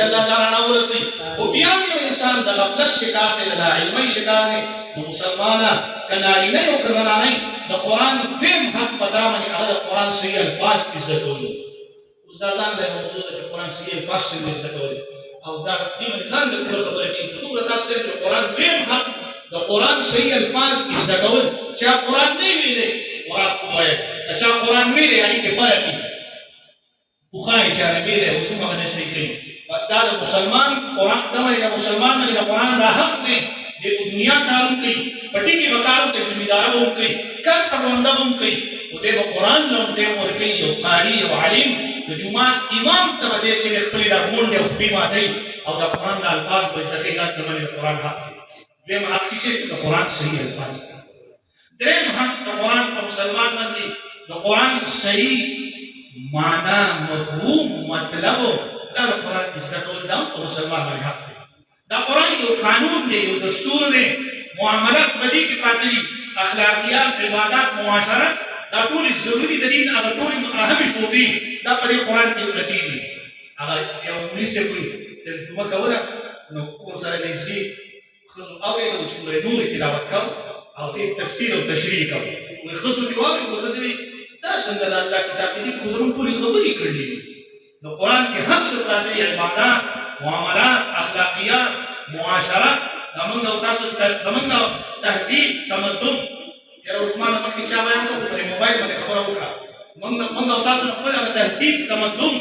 الله تعالی ورسي خو بیا یو انسان د غفلت شکار دی د علمي شکار دی نو مسلمانه کنارینه یو کنارینه د قران فهم حق پتا باندې هغه د قران صحیح الفاظ زده کوي اوس دا ځان له موضوع د قران صحیح الفاظ زده کوي او دا دې باندې ځان د خبره کوي چې دوی تاسو ته قران فهم حق د قران صحیح الفاظ زده کوي چې قران نه ویلي قران وایي چې قران ویلي یعنی کې فرق دی بخاری چې عربي دی اوس هم نه صحیح کوي دا د مسلمان قرآن دمره د مسلمان باندې د قرآن دا حق دی د دنیا کارون کوي پټي کې وکارو ته ذمہدار وو کوي کار کارونده وو کوي او د قرآن نو ټیم ورکی یو قاری او عالم د جمعه امام ته دې چې خپل د غونډه او په ماته او د قرآن د الفاظ په ذکر کې د باندې قرآن حق دی د حق شي د قرآن صحیح الفاظ دریم حق د قرآن په مسلمان باندې د قرآن صحیح معنا مفهوم مطلب دا قرآن استقبال دا مسلمان باندې حق دی دا قرآن یو قانون دی یو دستور دی معاملات بدی کې پاتې اخلاقیات عبادات معاشرت دا ټول ضروري د دین هغه ټول اهم شوبې دا په قرآن کې لټي دي هغه یو پولیس کوي ترجمه کوله نو ور سره نږدې خصو اورې د سورې نور تلاوت کو او ته تفسیر او تشریح کو وي خصو جواب کوزسي دا څنګه د الله کتاب دې کوزرون ټول خبرې کړلې نو قرآن کې هر څه راځي عبادت معاملات اخلاقیات معاشرت زمونږ او تاسو زمونږ تهذیب تمدن یاره عثمان مخکې چا بیان کړو په موبایل باندې خبره وکړه موږ او تاسو خپل تهذیب تمدن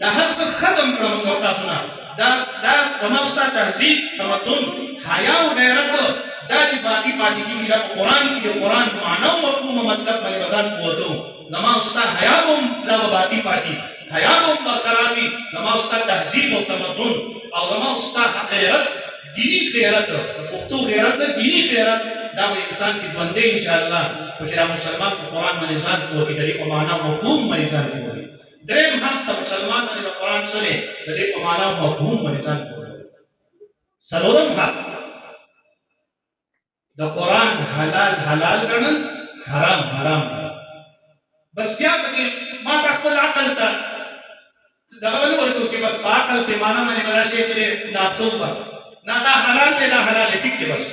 دا هر څه ختم کړو موږ او تاسو نه دا زموږ تهذیب تمدن حیا او غیرت دا چې باقي پاتې کیږي د قرآن کې د قرآن معنا او مفهوم مطلب باندې بزن کوو زموږ استاد حیا هم دا باقي پاتې حیا هم برقرار وي زموږ استاد تهذیب او تمدن او زموږ استاد غیرت دینی غیرت پښتو غیرت نه دینی غیرت دا به انسان کې ژوندې ان شاء الله چې دا مسلمان په قرآن باندې ځان کوي د دې په معنا او مفهوم باندې ځان کوي دریم هم د مسلمان باندې د قرآن سره د دې په معنا او مفهوم باندې ځان کوي څلورم هم د قرآن حلال حلال ګڼل حرام حرام بس بیا پکې ما خپل عقل ته دغه ورکو چې بس عقل په معنا باندې بلا شي چې ناتوبه نه دا حلال دی دا حلال دی ټیک دی بس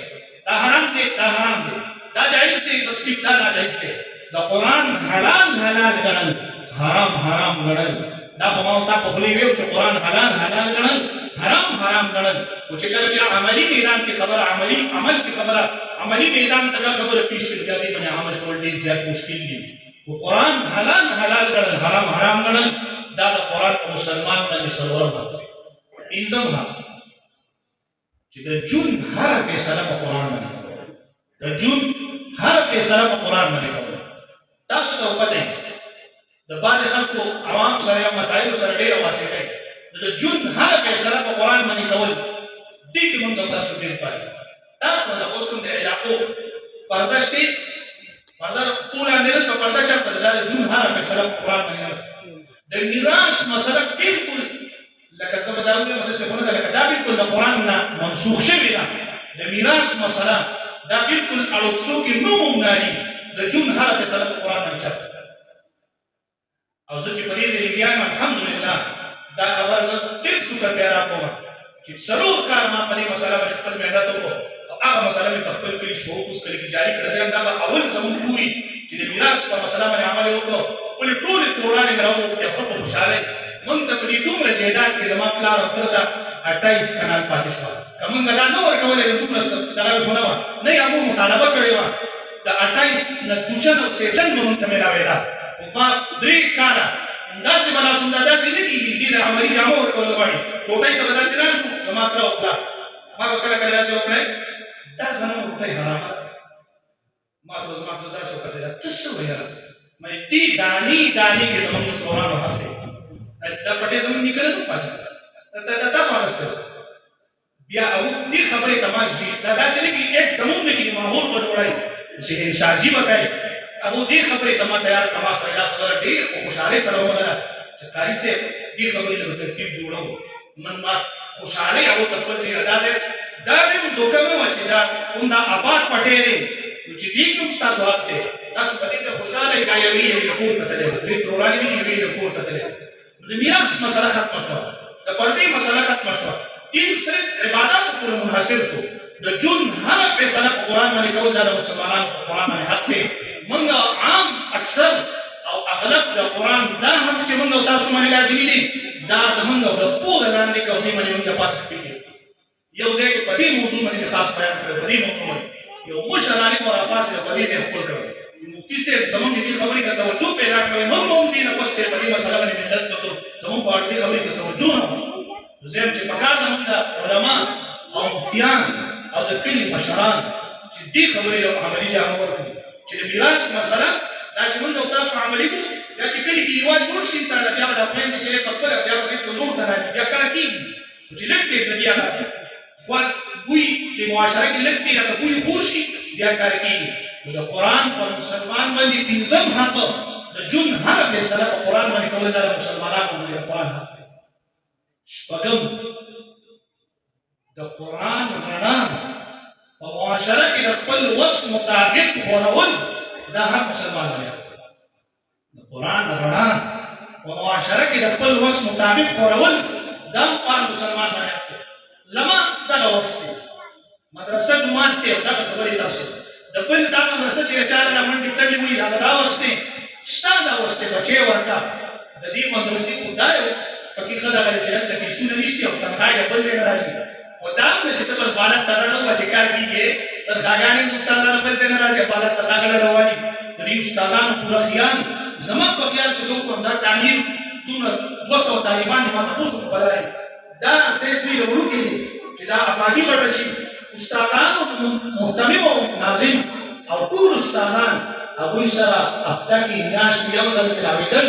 دا حرام دی دا حرام دی دا جایز دی بس ټیک دا ناجایز دی د قرآن حلال حلال ګڼل حرام حرام ګڼل دا خو ما ته په خولي ویو چې قرآن حلال حلال ګڼل حرام حرام ګڼل او چې کله بیا عملی میدان کې خبره عمل کې خبره عملی میدان ته خبره پیش شي دا دی باندې عمل کول ډیر زیات مشکل دي او قرآن حلال حلال ګڼل حرام حرام ګڼل دا د قرآن په مسلمان باندې څلورم حق دی پنځم حق چې د جون هر فیصله په قرآن باندې کوي د جون هر فیصله په قرآن باندې کوي تاسو ته پته د باندې خلکو عوام سره یا مسائل سره ډیره واسطه کوي د جون هر فیصله په قرآن باندې کول دې کې موږ تاسو ډیر فائدہ تاسو د اوس کوم د علاقو پرده شته پرده ټول اندر شو پرده چا د جون هر فیصله په قرآن باندې د میراث مسله بالکل لکه زبداوی مدرسه دا لکه دا بالکل د قرآن نه منسوخ شوی ده د میراث مسله دا بالکل اړوڅو کې نو مونږ د جون هر فیصله په قرآن باندې چاپ او زه چې په دې ځای کې الحمدلله دا خبر زه ډېر شکر بیا کوم چې ضرور کار ما په دې مسله باندې خپل مهنت وکړو او هغه مسله مې خپل کړي شو اوس کله کې جاری کړم دا به اول زموږ پوری چې د میراث په مسله باندې عمل وکړو ولې ټول قرآن راوړو ته خپل خوشاله مونږ ته په دې دومره جهاد کې زما پلار او ترته 28 کنال پاتې شو کوم دا نو ورکولې دومره دغه ونه نه یو مطالبه کړې و د 28 نه دوچن او سیچن مونږ ته ملاوي دا او ما درې کاله انداسې بلا سندا داسې نه کیږي دې عملي جامو ورکول غواړي کوټای ته بداسې راشو زما تر او ما به کله کله داسې وکړې دا زموږ کوټای حرام ما ته زما ته داسې وکړې تاسو وایي مې دې دانی کې زموږ قرآن او حق دا پټه زموږ نګره نه پاتې دا تاسو راستو بیا او دې خبرې تماشي دا داسې نه کې یک تمام نه کې ماحول بدلوي ذهن سازي وکړي ابو دې خبرې تما تیار کما سره دا خبره ډېر خوشاله سره ومنه چې قاری سے دې خبرې له ترتیب جوړو من ما خوشاله او خپل چې دا به دوکه مې وچې دا اوندا آباد پټې دې چې دې کوم تاسو واکته تاسو په دې خوشاله غایوي یو کور ته تللی دې پروګرام دې ویل کور ته تللی د میراث مسله ختمه شوه د پردې مسله ختمه شوه دین صرف عباداتو پورې منحصر شو د ژوند هره فیصله په قرآن باندې کول دا د مسلمانانو په قرآن باندې حق دی موږ عام اکثر او اغلب د قرآن دا حق چې موږ او تاسو باندې لازمي دي دا د موږ او د خپل لاندې کوي باندې موږ پاس کړی یو ځای کې په دې موضوع باندې خاص بیان کړو په دې موضوع باندې یو مشر عالم او افاس په دې ځای خپل کړو مفتي صاحب زموږ دې خبرې ته توجه پیدا کړې موږ دې نه پوښتې په دې مسله باندې مدد وکړو زموږ په اړه دې خبرې ته توجه نه زم چې پکار د علماء او مفتیان او د کلي مشران چې دې خبرې له عملي جامه ورکړي چې د میراث مسله دا چې موږ او تاسو عملي کوو دا چې کلي کې یوال جوړ شي انسان بیا د خپل چې په خپل بیا په حضور ته راځي بیا کار کیږي چې لږ دې د بیا خو وی د معاشره کې لږ دې د بوی خور شي بیا کار کیږي د قرآن پر مسلمان باندې پنځم حق د ژوند هره فیصله په قرآن باندې کول دا مسلمانانو باندې قرآن حق دی شپږم د قرآن رڼا په معاشره کې د خپل وس مطابق خورول دا هم مسلمان باندې د قرآن رڼا په معاشره کې د خپل وس مطابق خورول دا هم مسلمان باندې زما دغه وس دی مدرسه جومان ته دغه خبرې تاسو د بل دا مدرسه چې چاله د منډې تړلې وي هغه دا وس دی شته دا وس دی بچی ورته د دې مدرسې خدای پکې خدای چې دلته فیسونه نشته او تنخواه یې بل ځای نه راځي خو دا هم چې ته بل بالغ ته راړو چې کار کېږي تنخواهګانې هم استادانو بل ځای نه راځي بالغ ته دا ګډه رواني د دې استادانو پوره خیال زما په خیال چې څوک هم دا تعمیر دونه 200 طالبان یې ماته اوس په بدلای دا څه دوی له وړوکې دي چې دا آبادي غټه شي استادانو محتمم او ناظم او ټول استادان هغوی سره هفته کې میاشت یو ځل راوېدل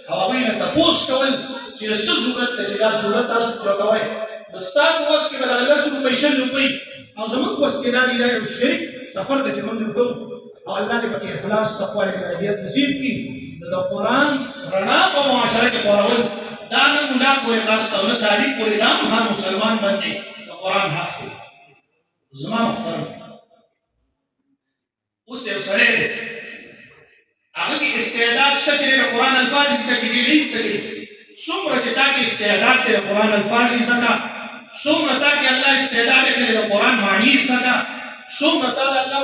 او هغوی نه تپوس کول چې څه ضرورت دی چې دا ضرورت تاسو پوره کوئ د ستاسو وس کې به د 10 روپۍ 100 روپۍ او زموږ وس کې دا دی دا یو شریک سفر دی چې موږ کوو او الله دې پکې اخلاص تقوا هدایت نصیب کړي د قرآن رڼا په معاشره کې خورول دا نه مولا پورې خاص او نه تعریف پورې دا هر مسلمان باندې د قرآن حق دی زما محترم اوس یو سړی دی هغه کې استعداد شته چې د قرآن الفاظ زده کړي نه زده کړي څومره چې تا کې استعداد دی د قرآن الفاظ زده کړه څومره تا کې الله استعداد دی د قرآن معنی زده کړه څومره تا الله